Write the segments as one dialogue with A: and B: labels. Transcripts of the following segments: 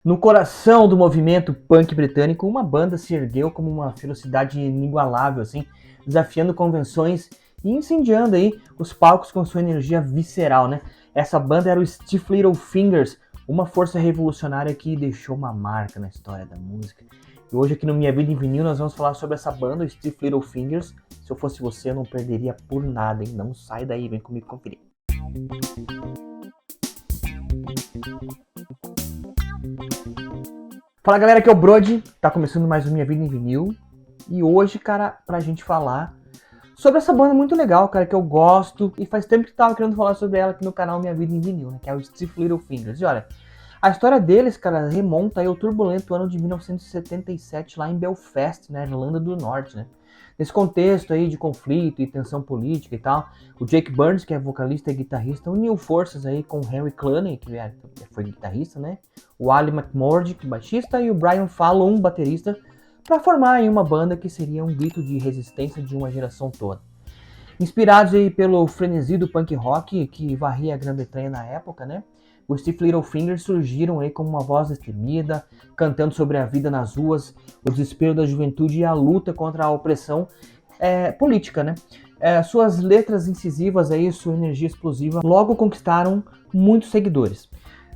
A: No coração do movimento punk britânico, uma banda se ergueu como uma ferocidade inigualável, assim, desafiando convenções e incendiando aí os palcos com sua energia visceral, né? Essa banda era o Stiff Little Fingers, uma força revolucionária que deixou uma marca na história da música. E hoje aqui no Minha Vida em Vinil nós vamos falar sobre essa banda, o Stiff Little Fingers. Se eu fosse você, eu não perderia por nada, hein? Não sai daí, vem comigo conferir. Fala galera, aqui é o Brody, tá começando mais um Minha Vida em Vinil. E hoje, cara, pra gente falar sobre essa banda muito legal, cara, que eu gosto. E faz tempo que eu tava querendo falar sobre ela aqui no canal Minha Vida em Vinil, né, que é o Stiff Little Fingers. E olha, a história deles, cara, remonta aí ao turbulento ano de 1977 lá em Belfast, na Irlanda do Norte, né. Nesse contexto aí de conflito e tensão política e tal, o Jake Burns, que é vocalista e guitarrista, uniu forças aí com o Henry Cluney, que foi guitarrista, né? O Ali McMurdy, baixista, e o Brian Fallon, baterista, para formar aí uma banda que seria um grito de resistência de uma geração toda. Inspirados aí pelo frenesi do punk rock que varria a Grã-Bretanha na época, né? Os Stiff Little Fingers surgiram aí como uma voz destemida, cantando sobre a vida nas ruas, o desespero da juventude e a luta contra a opressão política, né? Suas letras incisivas aí, sua energia explosiva, logo conquistaram muitos seguidores.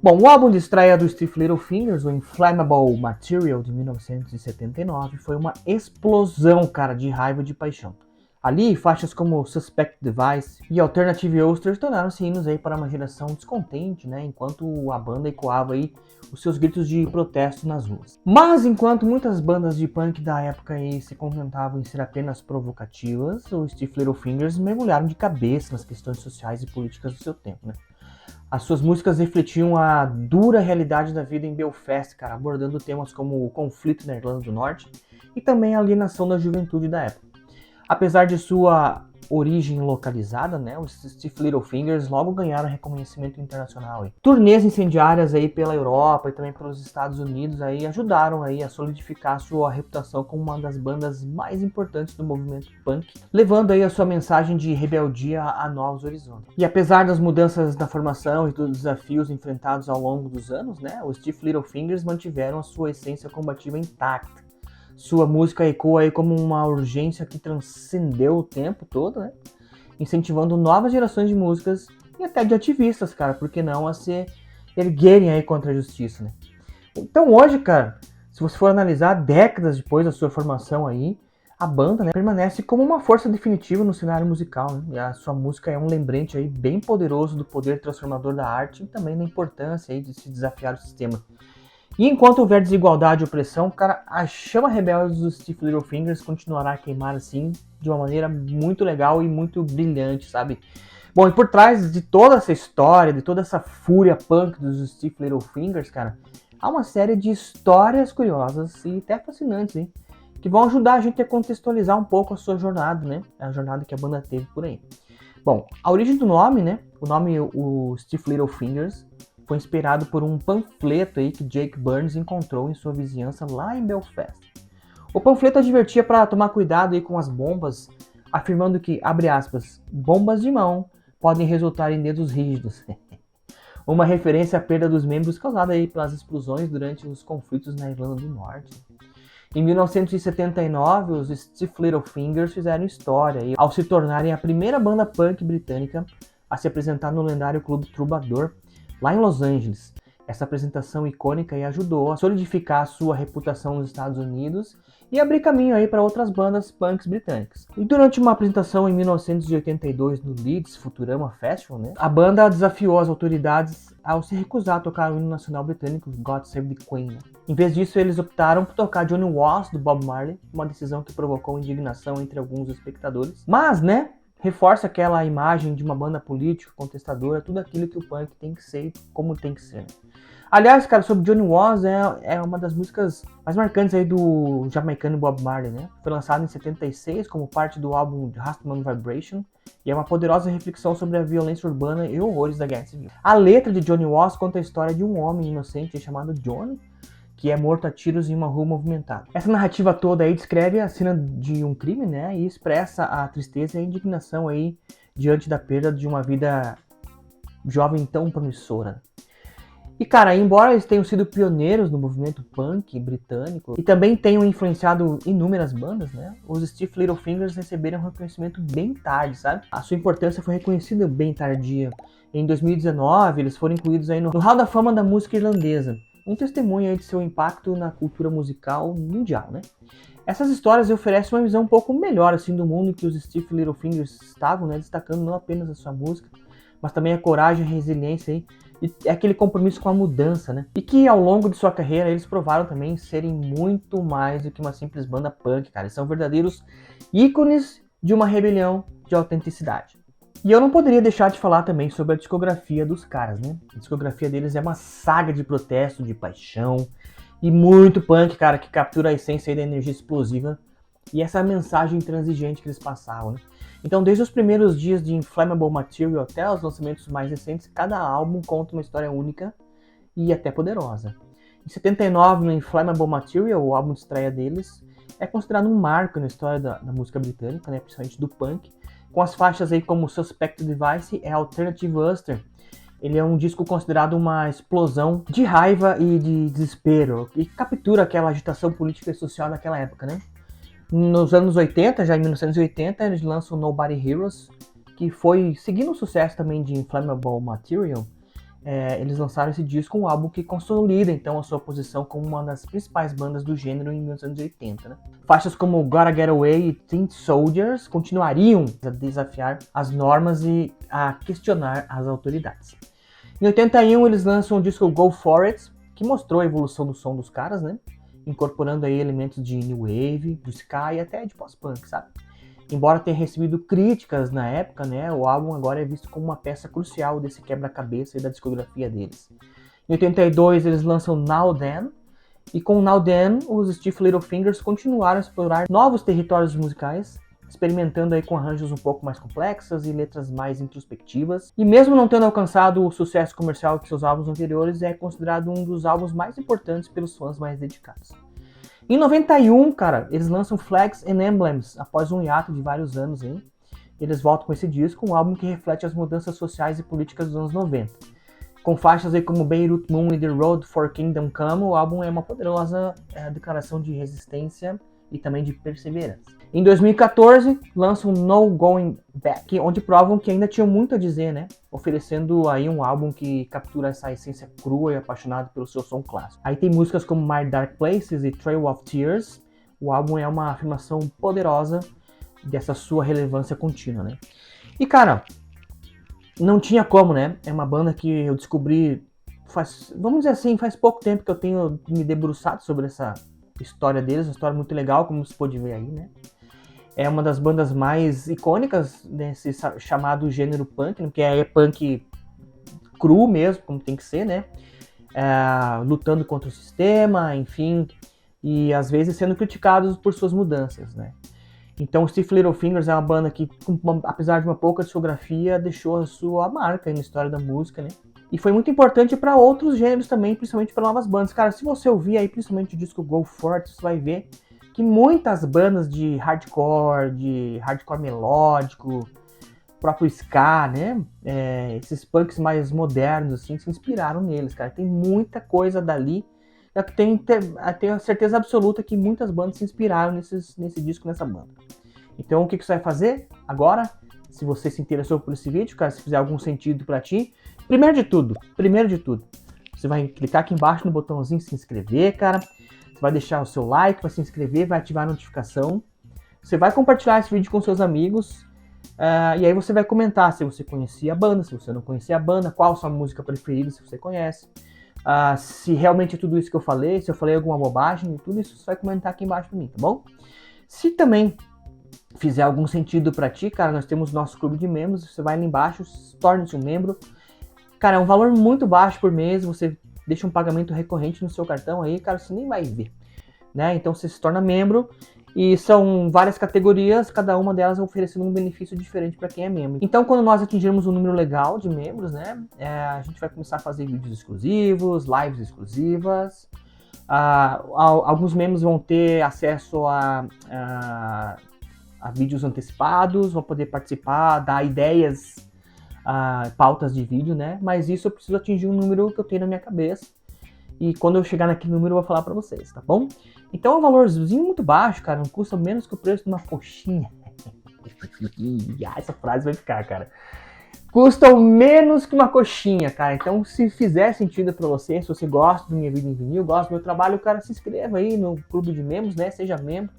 A: Bom, o álbum de estreia do Stiff Little Fingers, o Inflammable Material, de 1979, foi uma explosão, cara, de raiva e de paixão. Ali, faixas como Suspect Device e Alternative Ulster tornaram-se hinos aí para uma geração descontente, né, enquanto a banda ecoava aí os seus gritos de protesto nas ruas. Mas enquanto muitas bandas de punk da época aí se contentavam em ser apenas provocativas, os Stiff Little Fingers mergulharam de cabeça nas questões sociais e políticas do seu tempo, né. As suas músicas refletiam a dura realidade da vida em Belfast, cara, abordando temas como o conflito na Irlanda do Norte e também a alienação da juventude da época. Apesar de sua origem localizada, né, os Stiff Little Fingers logo ganharam reconhecimento internacional. Turnês incendiárias aí pela Europa e também pelos Estados Unidos aí ajudaram aí a solidificar sua reputação como uma das bandas mais importantes do movimento punk, levando aí a sua mensagem de rebeldia a novos horizontes. E apesar das mudanças na formação e dos desafios enfrentados ao longo dos anos, né, os Stiff Little Fingers mantiveram a sua essência combativa intacta. Sua música ecoa aí como uma urgência que transcendeu o tempo todo, né? Incentivando novas gerações de músicas e até de ativistas, cara, por que não a se erguerem aí contra a justiça, né? Então hoje, cara, se você for analisar décadas depois da sua formação aí, a banda, né, permanece como uma força definitiva no cenário musical, né? E a sua música é um lembrete aí bem poderoso do poder transformador da arte e também da importância aí de se desafiar o sistema. E enquanto houver desigualdade e opressão, cara, a chama rebelde dos Stiff Little Fingers continuará a queimar assim, de uma maneira muito legal e muito brilhante, sabe? Bom, e por trás de toda essa história, de toda essa fúria punk dos Stiff Little Fingers, cara, há uma série de histórias curiosas e até fascinantes, hein? Que vão ajudar a gente a contextualizar um pouco a sua jornada, né? A jornada que a banda teve por aí. Bom, a origem do nome, né? O nome, o Stiff Little Fingers, foi inspirado por um panfleto aí que Jake Burns encontrou em sua vizinhança lá em Belfast. O panfleto advertia para tomar cuidado aí com as bombas, afirmando que, abre aspas, bombas de mão podem resultar em dedos rígidos. Uma referência à perda dos membros causada aí pelas explosões durante os conflitos na Irlanda do Norte. Em 1979, os Stiff Little Fingers fizeram história aí, ao se tornarem a primeira banda punk britânica a se apresentar no lendário Clube Troubadour, lá em Los Angeles. Essa apresentação icônica aí ajudou a solidificar a sua reputação nos Estados Unidos e abrir caminho aí para outras bandas punks britânicas. E durante uma apresentação em 1982 no Leeds Futurama Festival, né, a banda desafiou as autoridades ao se recusar a tocar o hino nacional britânico God Save the Queen. Em vez disso, eles optaram por tocar Johnny Was, do Bob Marley, uma decisão que provocou indignação entre alguns espectadores. Mas, né, reforça aquela imagem de uma banda política, contestadora, tudo aquilo que o punk tem que ser, como tem que ser. Aliás, cara, sobre Johnny Was, é uma das músicas mais marcantes aí do jamaicano Bob Marley, né? Foi lançado em 76 como parte do álbum Rastman Vibration e é uma poderosa reflexão sobre a violência urbana e horrores da guerra civil. A letra de Johnny Was conta a história de um homem inocente chamado Johnny, que é morto a tiros em uma rua movimentada. Essa narrativa toda aí descreve a cena de um crime, né, e expressa a tristeza e a indignação aí diante da perda de uma vida jovem tão promissora. E, cara, embora eles tenham sido pioneiros no movimento punk britânico e também tenham influenciado inúmeras bandas, né? Os Stiff Little Fingers receberam um reconhecimento bem tarde, sabe? A sua importância foi reconhecida bem tardia. Em 2019, eles foram incluídos aí no Hall da Fama da música irlandesa. Um testemunho aí de seu impacto na cultura musical mundial, né? Essas histórias oferecem uma visão um pouco melhor assim do mundo em que os Stiff Little Fingers estavam, né? Destacando não apenas a sua música, mas também a coragem, a resiliência aí, e aquele compromisso com a mudança, né? E que ao longo de sua carreira eles provaram também serem muito mais do que uma simples banda punk, cara. Eles são verdadeiros ícones de uma rebelião de autenticidade. E eu não poderia deixar de falar também sobre a discografia dos caras, né? A discografia deles é uma saga de protesto, de paixão e muito punk, cara, que captura a essência aí da energia explosiva e essa mensagem intransigente que eles passavam, né? Então, desde os primeiros dias de Inflammable Material até os lançamentos mais recentes, cada álbum conta uma história única e até poderosa. Em 79, no Inflammable Material, o álbum de estreia deles, é considerado um marco na história da música britânica, né, principalmente do punk, com as faixas aí como Suspect Device e Alternative Luster. Ele é um disco considerado uma explosão de raiva e de desespero, e captura aquela agitação política e social daquela época, né? Nos anos 80, já em 1980, eles lançam Nobody Heroes, que foi, seguindo o sucesso também de Inflammable Material, eles lançaram esse disco, um álbum que consolida então a sua posição como uma das principais bandas do gênero em 1980. Né? Faixas como Gotta Get Away e Tin Soldiers continuariam a desafiar as normas e a questionar as autoridades. Em 81 eles lançam o disco Go For It, que mostrou a evolução do som dos caras, né? Incorporando aí elementos de new wave, do ska e até de post-punk, sabe? Embora tenha recebido críticas na época, né, o álbum agora é visto como uma peça crucial desse quebra-cabeça e da discografia deles. Em 82 eles lançam Now Then, e com Now Then os Stiff Little Fingers continuaram a explorar novos territórios musicais, experimentando aí com arranjos um pouco mais complexas e letras mais introspectivas. E mesmo não tendo alcançado o sucesso comercial que seus álbuns anteriores, é considerado um dos álbuns mais importantes pelos fãs mais dedicados. Em 91, cara, eles lançam Flags and Emblems, após um hiato de vários anos, hein? Eles voltam com esse disco, um álbum que reflete as mudanças sociais e políticas dos anos 90. Com faixas aí como Beirut Moon e The Road for Kingdom Come, o álbum é uma poderosa declaração de resistência e também de perseverança. Em 2014, lançam No Going Back, onde provam que ainda tinham muito a dizer, né? Oferecendo aí um álbum que captura essa essência crua e apaixonada pelo seu som clássico. Aí tem músicas como My Dark Places e Trail of Tears. O álbum é uma afirmação poderosa dessa sua relevância contínua, né? E, cara, não tinha como, né? É uma banda que eu descobri vamos dizer assim, faz pouco tempo que eu tenho me debruçado sobre essa história deles, uma história muito legal, como você pode ver aí, né? É uma das bandas mais icônicas desse chamado gênero punk, né? Que é punk cru mesmo, como tem que ser, né? Lutando contra o sistema, enfim, e às vezes sendo criticados por suas mudanças, né? Então, Stiff Little Fingers é uma banda que, apesar de uma pouca discografia, deixou a sua marca na história da música, né? E foi muito importante para outros gêneros também, principalmente para novas bandas. Cara, se você ouvir aí, principalmente o disco Go For It, você vai ver que muitas bandas de hardcore melódico, próprio ska, né? Esses punks mais modernos, assim, se inspiraram neles, cara. Tem muita coisa dali. Eu tenho a certeza absoluta que muitas bandas se inspiraram nesse disco, nessa banda. Então, o que você vai fazer agora? Se você se interessou por esse vídeo, cara, se fizer algum sentido pra ti, primeiro de tudo, você vai clicar aqui embaixo no botãozinho se inscrever, cara. Você vai deixar o seu like, vai se inscrever, vai ativar a notificação. Você vai compartilhar esse vídeo com seus amigos. E aí você vai comentar se você conhecia a banda, se você não conhecia a banda, qual a sua música preferida, se você conhece. Se realmente é tudo isso que eu falei, se eu falei alguma bobagem, tudo isso você vai comentar aqui embaixo pra mim, tá bom? Se também fizer algum sentido pra ti, cara, nós temos nosso clube de membros, você vai ali embaixo, torne-se um membro. Cara, é um valor muito baixo por mês, você deixa um pagamento recorrente no seu cartão aí, cara, você nem vai ver, né? Então você se torna membro e são várias categorias, cada uma delas oferecendo um benefício diferente para quem é membro. Então, quando nós atingirmos um número legal de membros, né, a gente vai começar a fazer vídeos exclusivos, lives exclusivas. Alguns membros vão ter acesso a vídeos antecipados, vão poder participar, dar ideias pautas de vídeo, né? Mas isso eu preciso atingir um número que eu tenho na minha cabeça. E quando eu chegar naquele número eu vou falar pra vocês, tá bom? Então é um valorzinho muito baixo, cara. Não custa menos que o preço de uma coxinha. Essa frase vai ficar, cara. Custam menos que uma coxinha, cara. Então, se fizer sentido pra você, se você gosta do Minha Vida em Vinil, gosta do meu trabalho, cara, se inscreva aí no clube de membros, né? Seja membro.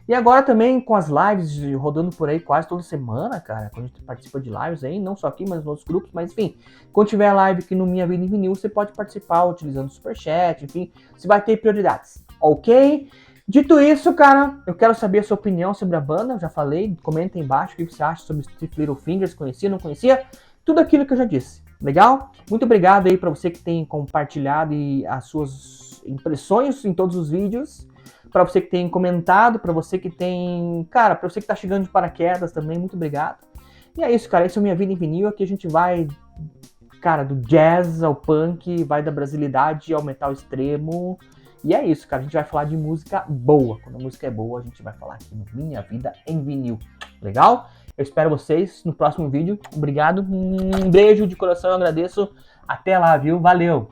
A: E agora também com as lives rodando por aí quase toda semana, cara. Quando a gente participa de lives aí, não só aqui, mas nos outros grupos. Mas enfim, quando tiver live aqui no Minha Vida em Vinil, você pode participar utilizando o Superchat, enfim. Você vai ter prioridades, ok? Dito isso, cara, eu quero saber a sua opinião sobre a banda. Eu já falei, comenta aí embaixo o que você acha sobre Stiff Little Fingers, conhecia, não conhecia. Tudo aquilo que eu já disse, legal? Muito obrigado aí para você que tem compartilhado as suas impressões em todos os vídeos. Para você que tem comentado, para você que tem... Cara, para você que tá chegando de paraquedas também, muito obrigado. E é isso, cara, esse é o Minha Vida em Vinil. Aqui a gente vai, cara, do jazz ao punk, vai da brasilidade ao metal extremo. E é isso, cara, a gente vai falar de música boa. Quando a música é boa, a gente vai falar aqui no Minha Vida em Vinil. Legal? Eu espero vocês no próximo vídeo. Obrigado, um beijo de coração, eu agradeço. Até lá, viu? Valeu!